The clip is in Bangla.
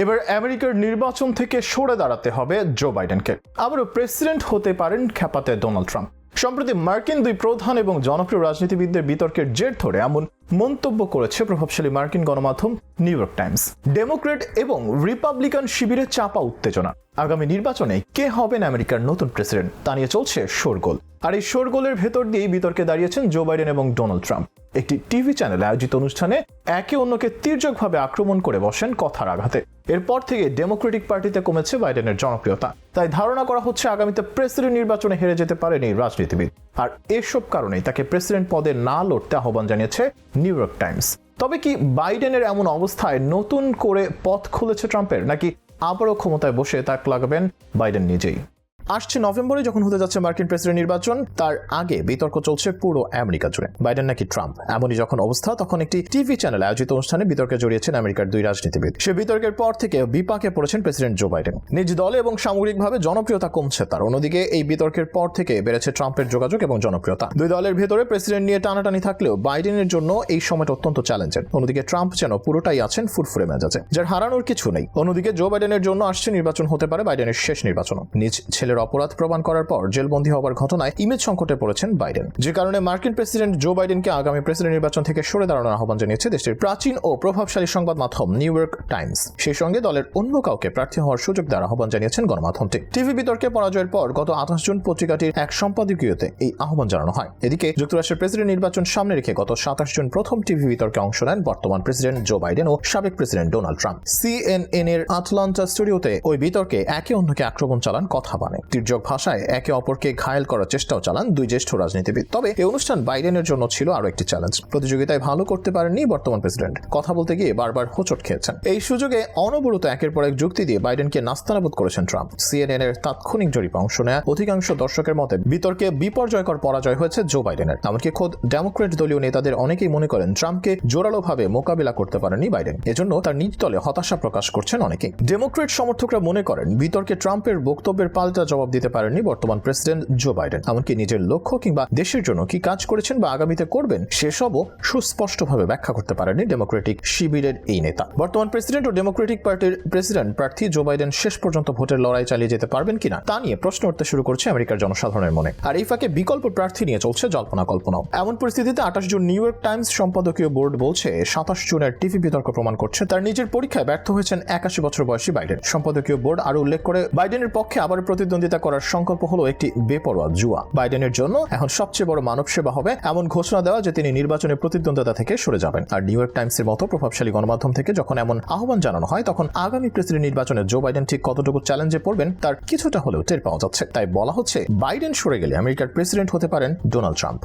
এবার আমেরিকার নির্বাচন থেকে সরে দাঁড়াতে হবে জো বাইডেনকে। আবারও প্রেসিডেন্ট হতে পারেন খ্যাপাতে ডোনাল্ড ট্রাম্প। সম্প্রতি মার্কিন দুই প্রধান এবং জনপ্রিয় রাজনীতিবিদদের বিতর্কের জের ধরে এমন মন্তব্য করেছে প্রভাবশালী মার্কিন গণমাধ্যম নিউ ইয়র্ক টাইমস। ডেমোক্রেট এবং রিপাবলিকান শিবিরে চাপা উত্তেজনা। আগামী নির্বাচনে কে হবেন আমেরিকার নতুন প্রেসিডেন্ট তা নিয়ে চলছে শোরগোল। আর এই শোরগোলের ভেতর দিয়েই বিতর্কে দাঁড়িয়েছেন জো বাইডেন এবং ডোনাল্ড ট্রাম্প। একটি টিভি চ্যানেলে আয়োজিত অনুষ্ঠানে একে অন্যকে তীর্যকভাবে আক্রমণ করে বসেন কথার আঘাতে। এরপর থেকে ডেমোক্রেটিক পার্টিতে কমেছে বাইডেনের জনপ্রিয়তা। তাই ধারণা করা হচ্ছে আগামীতে প্রেসিডেন্ট নির্বাচনে হেরে যেতে পারেন এই রাজনীতিবিদ। আর এসব কারণেই তাকে প্রেসিডেন্ট পদে না লড়তে আহ্বান জানিয়েছে নিউ ইয়র্ক টাইমস। তবে কি বাইডেনের এমন অবস্থায় নতুন করে পথ খুলেছে ট্রাম্পের, নাকি আবারও ক্ষমতায় বসে তাক লাগাবেন বাইডেন নিজেই? আসছে নভেম্বরে যখন হতে যাচ্ছে মার্কিন প্রেসিডেন্ট নির্বাচন, তার আগে বিতর্ক চলছে পুরো আমেরিকা জুড়ে, বাইডেন নাকি ট্রাম্প। এমনই যখন অবস্থা, তখন একটি টিভি চ্যানেলে আয়োজিত অনুষ্ঠানে বিতর্কে জড়িয়েছেন আমেরিকার দুই রাজনীতিবিদ। সে বিতর্কের পর থেকে বিপাকে পড়েছেন প্রেসিডেন্ট জো বাইডেন। নিজ দলে এবং সামগ্রিকভাবে জনপ্রিয়তা কমছে তার। অন্যদিকে এই বিতর্কের পর থেকে বেড়েছে ট্রাম্পের যোগাযোগ এবং জনপ্রিয়তা। দুই দলের ভেতরে প্রেসিডেন্ট নিয়ে টানাটানি থাকলেও বাইডেনের জন্য এই সময়টা অত্যন্ত চ্যালেঞ্জের। অন্যদিকে ট্রাম্প যেন পুরোটাই আছেন ফুরফুরে মেজাজে, যার হারানোর কিছু নেই। অন্যদিকে জো বাইডেনের জন্য আসছে নির্বাচন হতে পারে বাইডেনের শেষ নির্বাচন। নিজ ছেলের অপরাধ প্রমাণ করার পর জেলবন্দী হওয়ার ঘটনায় ইমেজ সংকটে পড়েছেন বাইডেন, যে কারণে মার্কিন প্রেসিডেন্ট জো বাইডেনকে আগামী প্রেসিডেন্ট নির্বাচন থেকে সরে দাঁড়ানোর আহ্বান জানিয়েছে দেশটির প্রাচীন ও প্রভাবশালী সংবাদ মাধ্যম নিউ ইয়র্ক টাইমস। সেই সঙ্গে দলের অন্য কাউকে প্রার্থী হওয়ার সুযোগ দেওয়ার আহ্বান জানিয়েছেন গণমাধ্যমটি। টিভি বিতর্কে পরাজয়ের পর গত 28 জুন পত্রিকাটির এক সম্পাদকীয়তে এই আহ্বান জানানো হয়। এদিকে যুক্তরাষ্ট্রের প্রেসিডেন্ট নির্বাচন সামনে রেখে গত 27 জুন প্রথম টিভি বিতর্কে অংশ নেন বর্তমান প্রেসিডেন্ট জো বাইডেন ও সাবেক প্রেসিডেন্ট ডোনাল্ড ট্রাম্প। সিএনএন এর আটলান্টা স্টুডিওতে ওই বিতর্কে একে অন্যকে আক্রমণ চালান, কথা বানে, তীর্যক ভাষায় একে অপরকে ঘায়েল করার চেষ্টাও চালান দুই জ্যেষ্ঠ রাজনীতিবিদ। তবে এই অনুষ্ঠান বাইডেনের জন্য ছিল আরো একটি চ্যালেঞ্জ। প্রতিযোগিতায় ভালো করতে পারেননি বর্তমান প্রেসিডেন্ট। কথা বলতে গিয়ে বারবার হোঁচট খেয়েছেন। এই সুযোগে অনবরত একের পর এক যুক্তি দিয়ে বাইডেনকে নাস্তানাবুদ করেছেন ট্রাম্প। সিএনএন এর তাৎক্ষণিক জরিপে অংশ নেয়া অধিকাংশ দর্শকের মতে বিতর্কে বিপর্যয়কর পরাজয় হয়েছে জো বাইডেনের। এমনকি খোদ ডেমোক্রেট দলীয় নেতাদের অনেকেই মনে করেন ট্রাম্পকে জোরালোভাবে মোকাবিলা করতে পারেননি বাইডেন। এজন্য তার নিজ দলে হতাশা প্রকাশ করছেন অনেকেই। ডেমোক্রেট সমর্থকরা মনে করেন বিতর্কে ট্রাম্পের বক্তব্যের পাল্টা জবাব দিতে পারেননি বর্তমান প্রেসিডেন্ট জো বাইডেন। এমনকি নিজের লক্ষ্য কিংবা দেশের জন্য কি কাজ করেছেন বা আগামীতে করবেন সেসবও সুস্পষ্টভাবে ব্যাখ্যা করতে পারেননি ডেমোক্রেটিক শিবিরের এই নেতা। বর্তমান প্রেসিডেন্ট ও ডেমোক্রেটিক পার্টির প্রেসিডেন্ট প্রার্থী জো বাইডেন শেষ পর্যন্ত ভোটের লড়াই চালিয়ে যেতে পারবেন কিনা তা নিয়ে প্রশ্ন উঠতে শুরু করছে আমেরিকার জনসাধারণের মনে। আর এই ফাঁকে বিকল্প প্রার্থী নিয়ে চলছে জল্পনা কল্পনাও। এমন পরিস্থিতিতে 28 জুন নিউ ইয়র্ক টাইমস সম্পাদকীয় বোর্ড বলছে 27 জুনের টিভি বিতর্ক প্রমাণ করছে তার নিজের পরীক্ষায় ব্যর্থ হয়েছেন 81 বছর বয়সী বাইডেন। সম্পাদকীয় বোর্ড আরো উল্লেখ করে বাইডেনের পক্ষে আবার প্রতিদ্বন্দ্বিতা করার সংকল্প হলো একটি বেপরোয়া জুয়া। বাইডেনের জন্য এখন সবচেয়ে বড় মানব সেবা হবে এমন ঘোষণা দেওয়া যে তিনি নির্বাচনে প্রতিদ্বন্দ্বিতা থেকে সরে যাবেন। আর নিউ ইয়র্ক টাইমসের মতো প্রভাবশালী গণমাধ্যম থেকে যখন এমন আহ্বান জানানো হয়, তখন আগামী প্রেসিডেন্ট নির্বাচনে জো বাইডেন ঠিক কতটুকু চ্যালেঞ্জে পড়বেন তার কিছুটা হলেও টের পাওয়া যাচ্ছে। তাই বলা হচ্ছে বাইডেন সরে গেলে আমেরিকার প্রেসিডেন্ট হতে পারেন ডোনাল্ড ট্রাম্প।